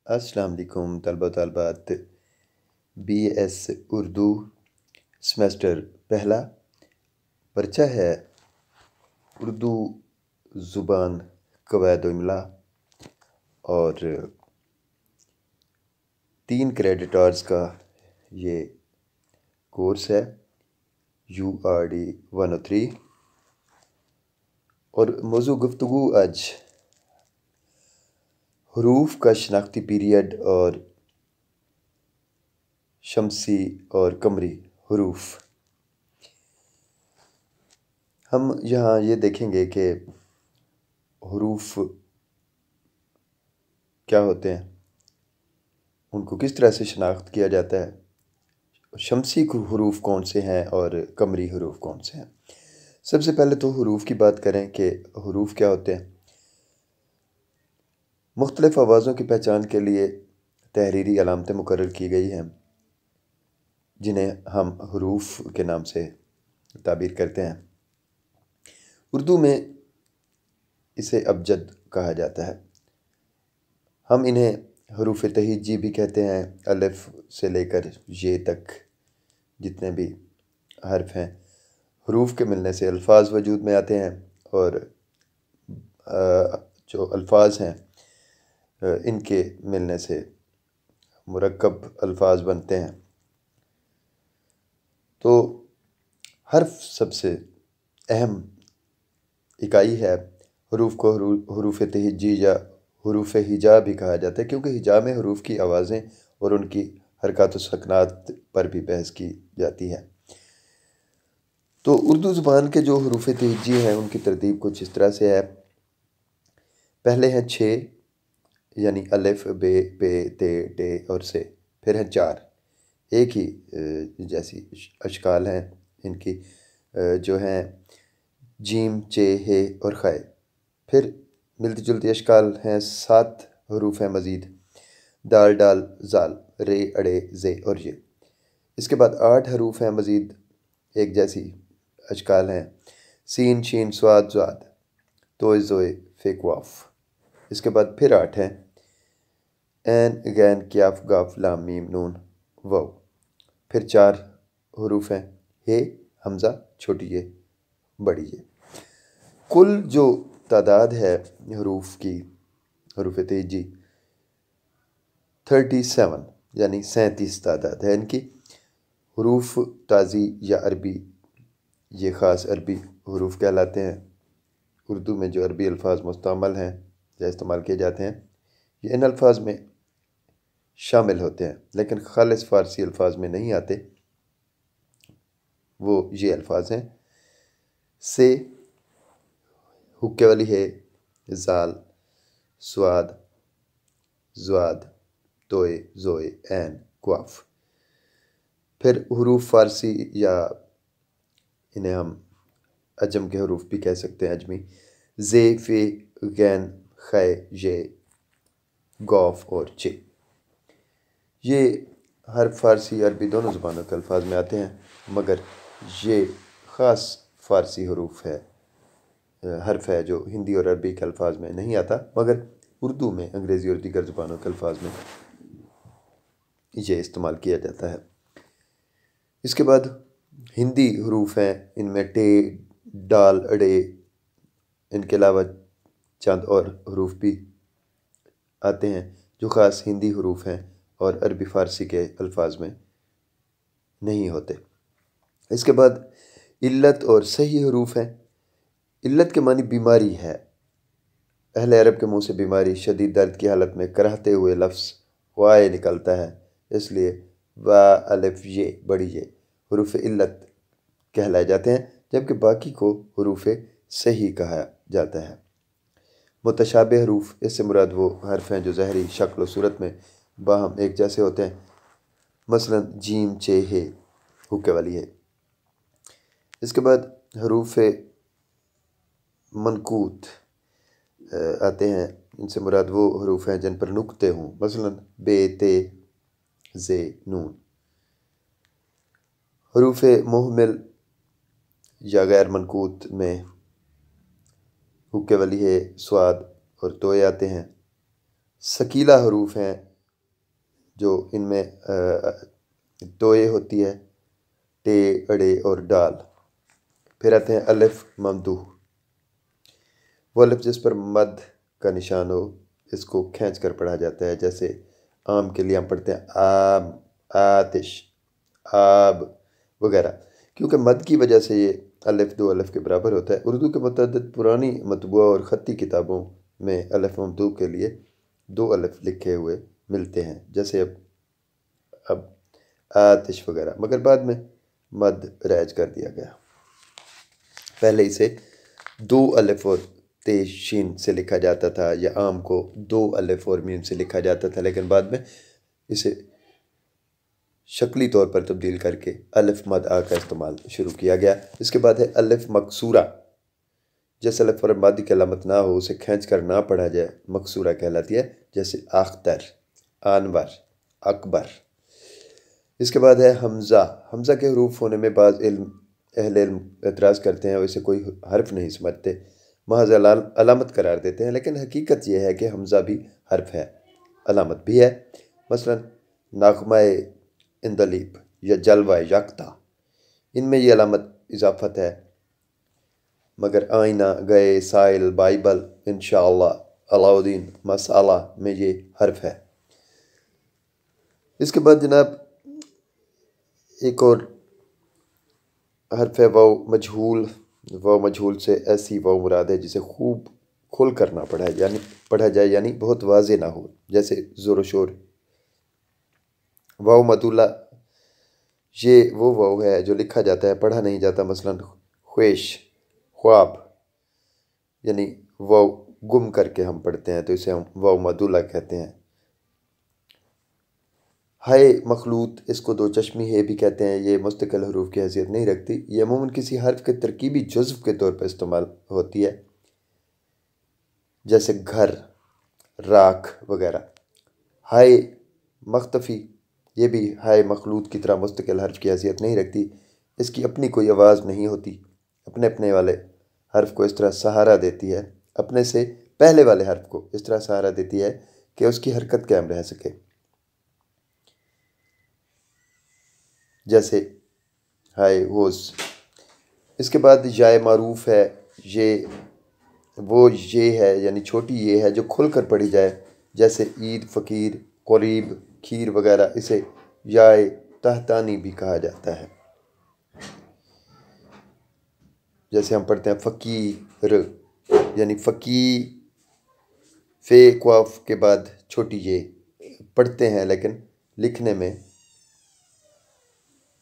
अस्सलाम वालेकुम तलबा तलबात। BS उर्दू सेमेस्टर पहला पर्चा है उर्दू ज़ुबान कवायद व इमला और 3 क्रेडिट आवर्स का ये कोर्स है URD 103 और मौजू गुफ्तगू आज हरूफ का शनाख्ती पीरियड और शमसी और कमरी हरूफ। हम यहाँ ये देखेंगे कि हरूफ क्या होते हैं, उनको किस तरह से शनाख्त किया जाता है, शमसी हरूफ कौन से हैं और कमरी हरूफ कौन से हैं। सबसे पहले तो हरूफ की बात करें कि हरूफ क्या होते हैं। मुख्तलिफ़ आवाज़ों की पहचान के लिए तहरीरी अलामतें मुकर्रर की गई हैं जिन्हें हम हरूफ के नाम से ताबीर करते हैं। उर्दू में इसे अबजद कहा जाता है। हम इन्हें हरूफ तहीजी भी कहते हैं। अलिफ से लेकर ये तक जितने भी हर्फ हैं, हरूफ के मिलने से अल्फाज वजूद में आते हैं और जो अल्फाज हैं इनके मिलने से मुरक्कब अल्फाज बनते हैं। तो हर्फ सबसे अहम इकाई है। हरूफ को हरूफ तहीजी या हरूफ हिजा भी कहा जाता है क्योंकि हिजा में हरूफ की आवाज़ें और उनकी हरकत व सकनात पर भी बहस की जाती है। तो उर्दू ज़ुबान के जो हरूफ तहीजी हैं उनकी तरतीब कुछ इस तरह से है। पहले हैं 6 यानी अलिफ, बे, पे, ते, टे और से। फिर हैं 4, एक ही जैसी अशकाल हैं इनकी, जो हैं जीम, चे, हे और ख़ै। फिर मिलती जुलती अशकाल हैं 7 हरूफ हैं मज़ीद, दाल, डाल, ज़ाल, रे, अड़े, ज़े और ये। इसके बाद 8 हरूफ हैं मज़ीद, एक जैसी अशकाल हैं सीन, शीन, स्वाद, ज़ाद, तोय, ज़ोय, फ़े, वाफ़। इसके बाद फिर 8 हैं ऐन, गैन, क्याफ, गाफ, लाम, मीम, नून, वाव। फिर 4 हरूफ हैं हे, हमज़ा, छोटी ये, बड़ी ये। कुल जो तादाद है हरूफ की, हरूफ तहीजी 37 यानी 37 तादाद है इनकी। हरूफ ताज़ी या अरबी, ये ख़ास अरबी हरूफ कहलाते हैं। उर्दू में जो अरबी अल्फाज मुस्तअमल हैं या इस्तेमाल किए जाते हैं, ये इन अल्फाज में शामिल होते हैं लेकिन खालिस फ़ारसी अल्फाज में नहीं आते। वो ये अल्फाज हैं से, हुक्के वाली है, ज़ाल, स्वाद, ज़्वाद, तोय, ज़ोय, ऐन, क्वाफ। फिर हरूफ फ़ारसी या इन्हें हम अजम के हरूफ भी कह सकते हैं, अजमी, ज़े, फ़े, गैन, ख़ै, ये, गौफ और चे। ये हर फ़ारसी अरबी दोनों ज़ुबानों के अल्फाज में आते हैं मगर ये ख़ास फ़ारसी हरूफ है, हर्फ है जो हिंदी और अरबी के अल्फाज में नहीं आता मगर उर्दू में, अंग्रेज़ी और दीगर ज़ुबानों के अल्फाज में ये इस्तेमाल किया जाता है। इसके बाद हिंदी हरूफ हैं, इनमें टे, डाल, अड़े, इनके अलावा चंद और हरूफ भी आते हैं जो ख़ास हिंदी हरूफ हैं और अरबी फ़ारसी के अल्फाज में नहीं होते। इसके बाद इल्लत और सही हरूफ हैं। इल्लत के मानी बीमारी है। अहले अरब के मुँह से बीमारी, शदीद दर्द की हालत में कराहते हुए लफ्ज़ वाए निकलता है, इसलिए वा, अलिफ, ये, बड़ी ये हरूफ इल्लत कहलाए जाते हैं जबकि बाकी को हरूफ सही कहा जाता है। मुतशाबिह हरूफ, इससे मुराद वो हर्फ हैं जो ज़ाहिरी शक्ल व सूरत में बाहम एक जैसे होते हैं, मसलन जीम, चे, हे, हुक्के वाली है। इसके बाद हरूफ मनकूत आते हैं, इनसे मुराद वो हरूफ हैं जिन पर नुक्ते हों, मसलन बे, ते, जे, नून। हरूफ मुहमिल या गैर मनकूत में हुक्के वाली है, स्वाद और तोय आते हैं। सकीला हरूफ हैं जो इनमें तोए होती है, टे, अड़े और डाल। फिर आते हैं अलिफ ममदूह, वो अलिफ जिस पर मद का निशान हो, इसको खींच कर पढ़ा जाता है। जैसे आम के लिए हम पढ़ते हैं आम, आतिश, आब वगैरह। क्योंकि मद की वजह से ये अलिफ दो अलिफ के बराबर होता है। उर्दू के मुतअद्दिद पुरानी मतबूआ और ख़त्ती किताबों में अलिफ ममदूह के लिए दो अलिफ लिखे हुए मिलते हैं, जैसे अब आतिश वगैरह, मगर बाद में मद रैज कर दिया गया। पहले इसे दो अलिफ और तेज शीन से लिखा जाता था, या आम को दो अलिफ और मीम से लिखा जाता था, लेकिन बाद में इसे शक्ली तौर पर तब्दील करके अलिफ मद आ का इस्तेमाल शुरू किया गया। इसके बाद है अलिफ मकसूरा, जिस अलिफ पर मद की अलामत ना हो उसे खींच कर ना पढ़ा जाए, मकसूरा कहलाती है। जैसे अख्तर, अनवर, अकबर। इसके बाद है हमज़ा। हमज़ा के हरूफ होने में बाज़ अहले इल्म एतराज़ करते हैं और इसे कोई हर्फ नहीं समझते, महज अलामत करार देते हैं, लेकिन हकीकत यह है कि हमज़ा भी हर्फ है, अलामत भी है। मसलन नाग़माए इंदलीब या जलवा यकता, इनमें यह अलामत इजाफत है, मगर आईना, गए, साइल, बाइबल, इंशाअल्लाह, अलाउद्दीन, मसाला में ये हर्फ है। इसके बाद जनाब एक और हर्फ है वाव मजहूल। वाव मजहूल से ऐसी वाव मुराद है जिसे खूब खोल कर ना पढ़ा जाए, यानी बहुत वाज़े ना हो, जैसे ज़ोर शोर। वाव मदुला, ये वो वाव है जो लिखा जाता है, पढ़ा नहीं जाता। मसलन ख्वेश, ख्वाब, यानी वाव गुम करके हम पढ़ते हैं, तो इसे हम वाव मदुला कहते हैं। हाय मखलूत, इसको दो चश्मी है भी कहते हैं। ये मुस्तकिल हरूफ की हैसियत नहीं रखती, ये अमूमन किसी हर्फ के तरकीबी जुज़्व के तौर पर इस्तेमाल होती है, जैसे घर, राख वगैरह। हाय मख्तफ़ी, ये भी हाय मखलूत की तरह मुस्तकिल हर्फ की हैसियत नहीं रखती, इसकी अपनी कोई आवाज़ नहीं होती, अपने अपने वाले हर्फ को इस तरह सहारा देती है, अपने से पहले वाले हर्फ को इस तरह सहारा देती है कि उसकी हरकत कायम रह सके। जैसे हाय होस। इसके बाद याय मारूफ है, ये वो ये है, यानी छोटी ये है जो खुल कर पढ़ी जाए, जैसे ईद, फ़कीर, करीब, खीर वगैरह। इसे याय तहतानी भी कहा जाता है। जैसे हम पढ़ते हैं फ़कीर, यानी फ़की, फ़े क्वाफ के बाद छोटी ये पढ़ते हैं, लेकिन लिखने में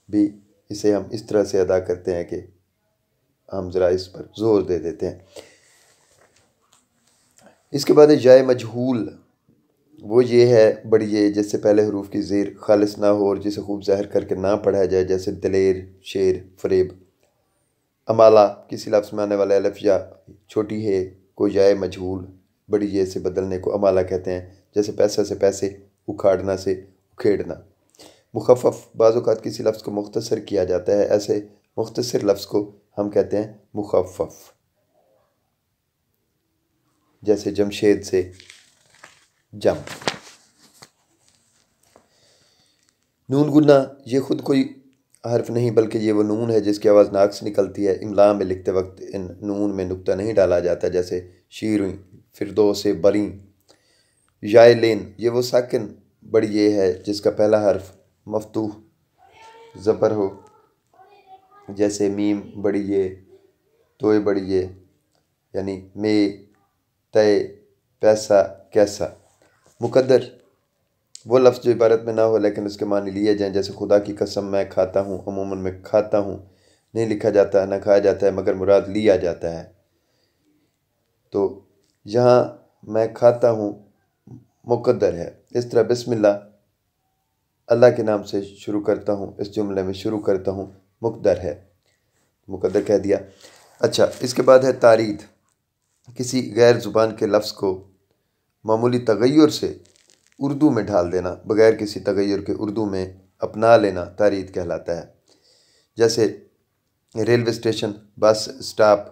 भी इसे हम इस तरह से अदा करते हैं कि हम ज़रा इस पर ज़ोर दे देते हैं। इसके बाद है जाय मजहूल, वो ये है बड़ी ये जिससे पहले हरूफ की ज़ेर खालिस ना हो और जिसे खूब ज़ाहिर करके ना पढ़ा जाए, जैसे दलेर, शेर, फरेब। अमाला, किसी लफ्ज़ में आने वाला अलिफ या छोटी है को जाय मजहूल बड़ी ये से बदलने को अमाला कहते हैं, जैसे पैसा से पैसे, उखाड़ना से उखेड़ना। मुखफ़फ़, बाज़ औक़ात किसी लफ्ज़ को मुख्तसर किया जाता है, ऐसे मुख्तसर लफ्ज़ को हम कहते हैं मुखफ़फ़, जैसे जमशेद से जम। नून गुन्ना, ये ख़ुद कोई हर्फ नहीं बल्कि ये वो नून है जिसकी आवाज़ नाक से निकलती है। इमला में लिखते वक्त इन नून में नुक्ता नहीं डाला जाता, जैसे शीर, फिरदो से बरी। याय लेन, ये वो साकिन बड़ी ये है जिसका पहला हर्फ मफ्तूह ज़बर हो, जैसे मीम बड़ी ये, तोय बड़ी ये, यानी में, तय, पैसा, कैसा। मुकद्दर, वो लफ्ज़ जो इबारत में ना हो लेकिन उसके मानी लिए जाएँ, जैसे खुदा की कसम मैं खाता हूँ। अमूमन में खाता हूँ नहीं लिखा जाता, ना खाया जाता है, मगर मुराद लिया जाता है। तो यहाँ मैं खाता हूँ मुकद्दर है। इस तरह बिस्मिल्लाह, अल्लाह के नाम से शुरू करता हूँ, इस जुमले में शुरू करता हूँ, मुकद्दर है, मुकद्दर कह दिया। अच्छा, इसके बाद है तारीद, किसी गैर ज़ुबान के लफ्ज़ को मामूली तगय्युर से उर्दू में ढाल देना, बग़ैर किसी तगय्युर के उर्दू में अपना लेना तारीद कहलाता है। जैसे रेलवे स्टेशन, बस स्टॉप।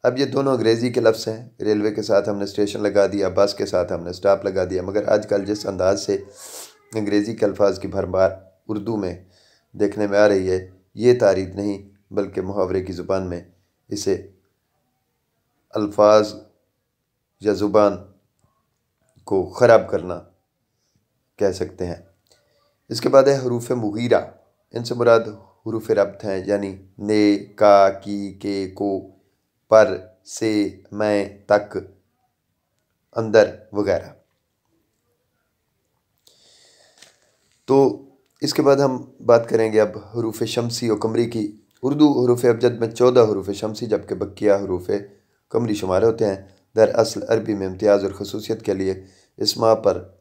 अब ये दोनों अंग्रेज़ी के लफ्ज़ हैं, रेलवे के साथ हमने स्टेशन लगा दिया, बस के साथ हमने स्टॉप लगा दिया, मगर आजकल जिस अंदाज से अंग्रेज़ी के अल्फाज की भरमार उर्दू में देखने में आ रही है, ये तारीद नहीं बल्कि मुहावरे की ज़ुबान में इसे अल्फाज या ज़ुबान को ख़राब करना कह सकते हैं। इसके बाद है हरूफ मुगीरा। इनसे मुराद हरूफ रब्त हैं, यानी ने, का, की, के, को, पर, से, मैं, तक, अंदर वगैरह। तो इसके बाद हम बात करेंगे अब हरूफ शमसी और कमरी की। उर्दू हरूफ अबजद में 14 हरूफ शमसी जबकि बकिया हरूफ कमरी शुमार होते हैं। दरअसल अरबी में इम्तियाज़ और खसूसियत के लिए इसमा पर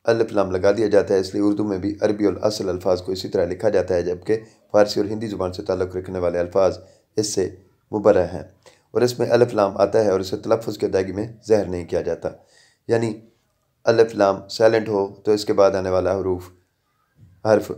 अलिफ लाम लगा दिया जाता है, इसलिए उर्दू में भी अरबी और असल अल्फाज को इसी तरह लिखा जाता है, जबकि फ़ारसी और हिंदी ज़ुबान से ताल्लुक़ रखने वाले अल्फाज इससे मुबर्रह हैं और इसमें अलिफ लाम आता है और इसे तलफ़्फ़ुज़ की अदायगी में ज़हर नहीं किया जाता। यानी अलिफ लाम साइलेंट हो तो इसके बाद आने वाला हर्फ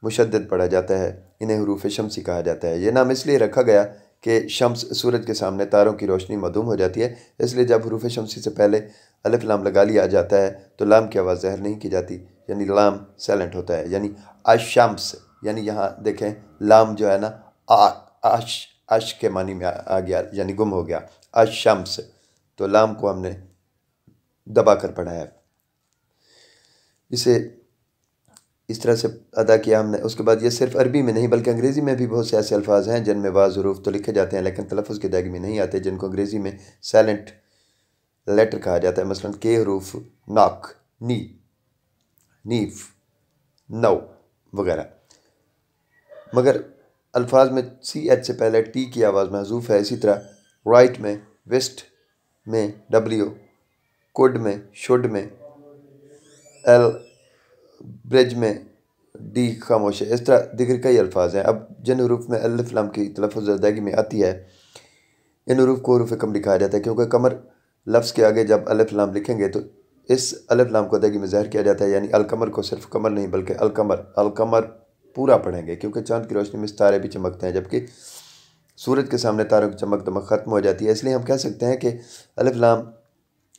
मुशद्दद पढ़ा जाता है। इन्हें हरूफ शमसी कहा जाता है। ये नाम इसलिए रखा गया कि शम्स सूरज के सामने तारों की रोशनी मधूम हो जाती है, इसलिए जब हरूफ शमसी से पहले अलिफ लाम लगा लिया जाता है तो लाम की आवाज़ ज़हर नहीं की जाती, यानी लाम साइलेंट होता है। यानी अशम्स, यानी यहाँ देखें लाम जो है ना अश के मानी में आ गया, यानी गुम हो गया। अशम्स, तो लाम को हमने दबा कर पढ़ा है, इसे इस तरह से अदा किया हमने। उसके बाद ये सिर्फ अरबी में नहीं बल्कि अंग्रेज़ी में भी बहुत से ऐसे अल्फाज हैं जिनमें वाज़ हरूफ तो लिखे जाते हैं लेकिन तलफ़्फ़ुज़ की अदायगी में नहीं आते, जिनको अंग्रेज़ी में साइलेंट लेटर कहा जाता है। मसलन के हरूफ नॉक, नी, नीफ, नौ वगैरह। मगर अल्फाज में सी एच से पहले टी की आवाज़ महजूफ है। इसी तरह राइट में, वेस्ट में डब्ल्यू, कुड में, शुड में एल, ब्रिज में डी खामोश है। इस तरह दिक्र कई अल्फाज हैं। अब जिन हरूफ में अलिफ लाम की तलफ़्फ़ुज़ अदायगी में आती है इन हरूफ को हरूफ कमरी कहा जाता है, क्योंकि कमर लफ्ज़ के आगे जब अलिफ लाम लिखेंगे तो इस अलिफ लाम को अदायगी में ज़हर किया जाता है। यानी अलकमर को सिर्फ कमर नहीं बल्कि अलकमर पूरा पढ़ेंगे, क्योंकि चाँद की रोशनी में तारे भी चमकते हैं जबकि सूरज के सामने तारों की चमक दमक ख़त्म हो जाती है। इसलिए हम कह सकते हैं कि अलिफ लाम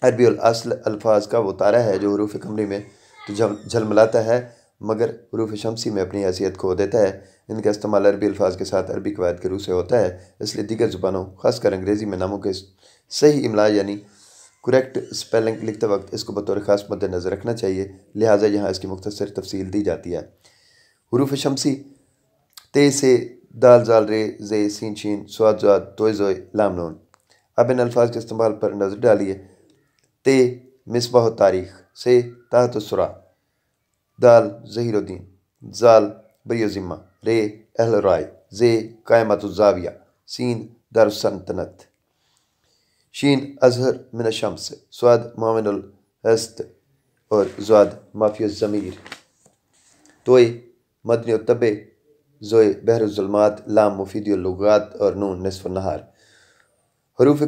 अरबी और असल अल्फाज का वो तारा है जो हरूफ कमरी में तो झलमलाता है मगर हरूफ शमसी में अपनी हैसियत खो देता है। इनका इस्तेमाल अरबी अल्फाज के साथ अरबी कवायद के रूह से होता है, इसलिए दीगर ज़ुबानों ख़ासकर अंग्रेज़ी में नामों के सही इमला यानी करेक्ट स्पेलिंग लिखते वक्त इसको बतौर ख़ास मद्देनज़र रखना चाहिए, लिहाजा यहाँ इसकी मुख्तसर तफसील दी जाती है। हरूफ शमसी ते से दाल जाल रे जे सीन शीन स्वाद ज़ाद तोय ज़ोय लाम नून। अब इन अल्फाज के इस्तेमाल पर नज़र डालिए। ते मिसबाह तारीख़, से ताहत सुरा, दाल ज़हीरुद्दीन, जाल बरियज़िम्मा, रे अहल राय, जे कायमतुज़्ज़ाविया, सीन दारुस्सल्तनत, शीन अज़हर मिन शम्स, स्वाद मामिनुल हस्त और ज़ाद माफ़ियुज़्ज़मीर, तोय मदनी तबे, ज़ोय बहरुज़्ज़ुल्मात, लाम मुफीदियुल लुग़ात और नून निस्फ़ुन नहार। हरूफ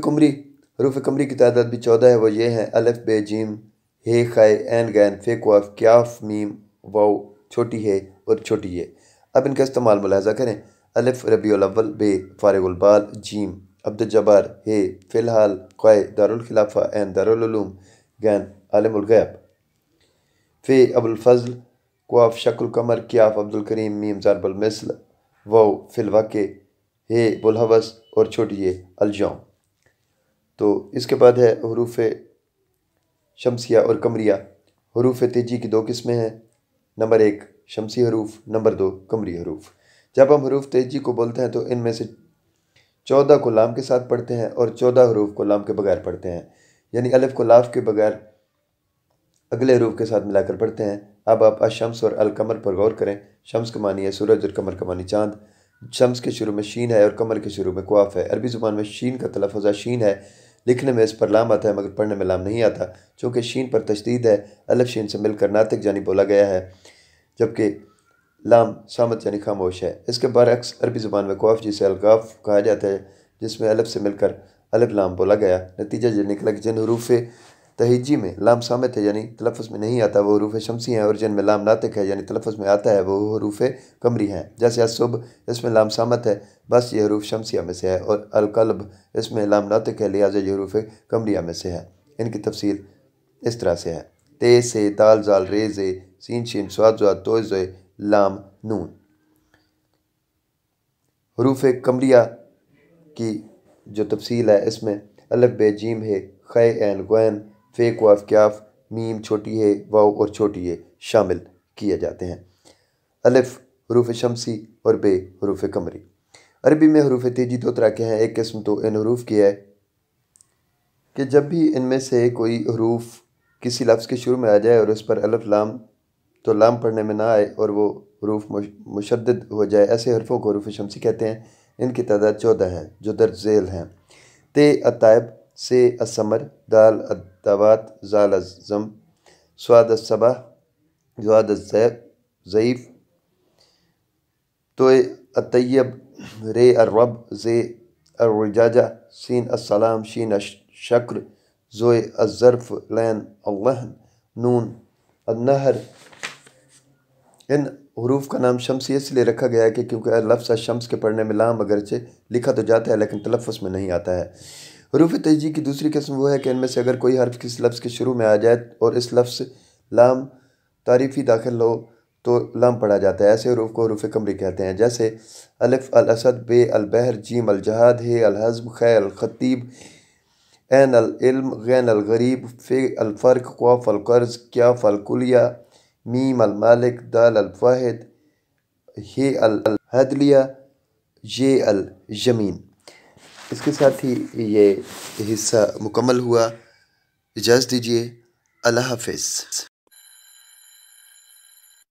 कमरी की तादाद भी 14 है। वो ये हैं अलिफ बे जीम हे खाए ऐन गैन फे क्वाफ क्याफ मीम वाव छोटी है और छोटी ये। अब इनका इस्तेमाल मुलाहजा करें। अलिफ रबीउल अव्वल, बे फारिगुल बाल, जीम अब्दुल जब्बार, हे फ़िलहाल, क़ाय दारुल खिलाफ़ा, ऐन दारुल उलूम, गैन आलिमुल ग़ैब, फ़े अबुल फ़ज़ल, क्वाफ शक्ल कमर, क्याफ अब्दुल करीम, मीम ज़रबुल मिस्ल, वाव फ़िल वाक़े, हे बुलहवस और छोटी ये अलजौं। तो इसके बाद है हरूफ शमसिया और कमरिया। हरूफ तेजी की 2 किस्में हैं, नंबर 1 शमसी हरूफ, नंबर 2 कमरी हरूफ। जब हम हरूफ तेजी को बोलते हैं तो इनमें से 14 को लाम के साथ पढ़ते हैं और 14 हरूफ को लाम के बगैर पढ़ते हैं, यानी अलिफ को लाफ के बगैर अगले हरूफ के साथ मिलाकर पढ़ते हैं। अब आप अशम्स और अलकमर पर गौर करें। शम्स का मानी है सूरज और कमर का मानी चाँद। शम्स के शुरू में शीन है और कमर के शुरू में क्वाफ है। अरबी ज़ुबान में शीन का तलफ़्फ़ुज़ शीन है, लिखने में इस पर लाम आता है मगर पढ़ने में लाम नहीं आता, चूँकि शीन पर तशदीद है। अलिफ शीन से मिलकर नातिक यानी बोला गया है, जबकि लाम सामत यानी खामोश है। इसके बरअक्स अरबी ज़ुबान में क्वाफ जिसे अलगाफ कहा जाता है, जिसमें अलिफ से मिलकर अलिफ लाम बोला गया। नतीजा ये निकला कि जिन हरूफ तहीजी में लाम सामत है यानी तलफ़्फ़ुज़ में नहीं आता वो हरूफ शमसी हैं, और जिनमें लाम नातिक है यानी तलफ़्फ़ुज़ में आता है वो हरूफ कमरी हैं। जैसे असुब इसमें लाम सामत है, बस ये हरूफ शमसिया में से है, और अलकल्ब इसमें लाम नातिक है, लिहाजा ये हरूफ कमरिया में से है। इनकी तफसील इस तरह से है। ते से दाल जाल रे जे सीन शीन स्वाद ज़ाद तो ज़ोए लाम नून। हरूफ कमरिया की जो तफसील है इसमें अलिफ बे जीम है खे ऐन गैन फे क्वाफ क्याफ मीम छोटी है वाव और छोटी है शामिल किए जाते हैं। अलिफ हरूफ शमसी और बे हरूफ कमरी। अरबी में हरूफ तेजी दो तरह के हैं। एक किस्म तो इन हरूफ की है कि जब भी इनमें से कोई हरूफ किसी लफ्ज़ के शुरू में आ जाए और उस पर अलिफ लाम तो लाम पढ़ने में ना आए और वो हरूफ मुशद्दद हो जाए, ऐसे हरफों को हरूफ शमसी कहते हैं। इनकी तादाद 14 है जो दर्ज झेल हैं। ते अतायब, से असमर, दाल अदावात, जाल अज़म, स्वाद असबा, ज़ाद ज़ईफ़, तोए अतय्यब, रे अर्रब, जे अर्रजाजा, सीन अस्सलाम, शीन शक्र, ज़ोए अज़्ज़र्फ़, लैन अल्लहन, नून अन्नहर। इन हरूफ का नाम शमसी इसलिए रखा गया है कि क्योंकि लफ्ज़ शम्स के पढ़ने में लाम अगरचे लिखा तो जाता है लेकिन तलफ़्फ़ुज़ में नहीं आता है। हरूफ तेजी की दूसरी किस्म वो है कि इनमें से अगर कोई हर्फ किसी लफ्ज़ के शुरू में आ जाए और इस लफ्ज़ लाम तारीफ़ी दाखिल हो तो लाम पढ़ा जाता है। ऐसे हरूफ को हरूफ कमरी कहते हैं, जैसे अलिफ अल असद, बे अल बहर, जीम अल जहाद, हे अल हज़्म, खे अल खतीब, ऐन अल इल्म, गैन अल गरीब, फे अल फ़र्क, क़ाफ अल क़र्ज़, क्याफ अल कुलिया, मीम अल मालिक, दाल अल वाहिद, हे अल हदलिया, ये अल जमीन। इसके साथ ही ये हिस्सा मुकम्मल हुआ। इजाज़त दीजिए। अल्लाह हाफ़िज़।